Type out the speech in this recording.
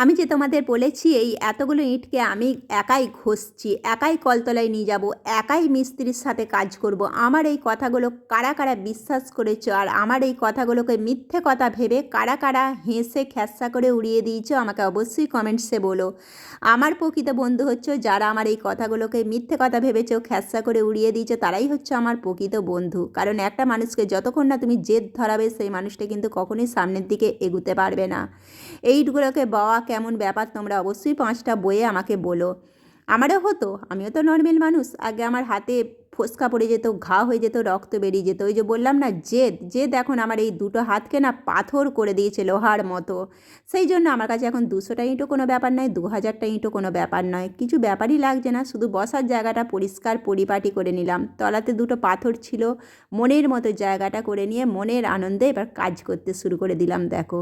আমি যে তোমাদের বলেছি এই এতগুলো ইঁটকে আমি একাই ঘষছি, একাই কলতলায় নিয়ে যাব, একাই মিস্ত্রির সাথে কাজ করব। আমার এই কথাগুলো কারা কারা বিশ্বাস করেছো, আর আমার এই কথাগুলোকে মিথ্যে কথা ভেবে কারা কারা হেসে খ্যাস্সা করে উড়িয়ে দিয়েছো, আমাকে অবশ্যই কমেন্টসে বলো। আমার প্রকৃত বন্ধু হচ্ছে যারা আমার এই কথাগুলোকে মিথ্যে কথা ভেবেছো, খ্যাস্সা করে উড়িয়ে দিয়েছো, তারাই হচ্ছে আমার প্রকৃত বন্ধু। কারণ একটা মানুষকে যতক্ষণ না তুমি জেদ ধরাবে, সেই মানুষটা কিন্তু কখনোই সামনের দিকে এগুতে পারবে না। এইগুলোকে বাওয়া কেমন ব্যাপার তোমরা অবশ্যই 5টা বইয়ে আমাকে বলো। আমারও হতো, আমিও তো নর্মাল মানুষ। আগে আমার হাতে ফোস্কা পড়ে যেত, ঘা হয়ে যেত, রক্ত বেরিয়ে যেত। ওই যে বললাম না, জেদ জেদ এখন আমার এই দুটো হাতকে না পাথর করে দিয়েছে, লোহার মতো। সেই জন্য আমার কাছে এখন 200টা ইঁটও কোনো ব্যাপার নয়, 2000টা ইঁটও কোনো ব্যাপার নয়, কিছু ব্যাপারই লাগছে না। শুধু বসার জায়গাটা পরিষ্কার পরিপাটি করে নিলাম, তলাতে দুটো পাথর ছিল, মনের মতো জায়গাটা করে নিয়ে মনের আনন্দে এবার কাজ করতে শুরু করে দিলাম। দেখো।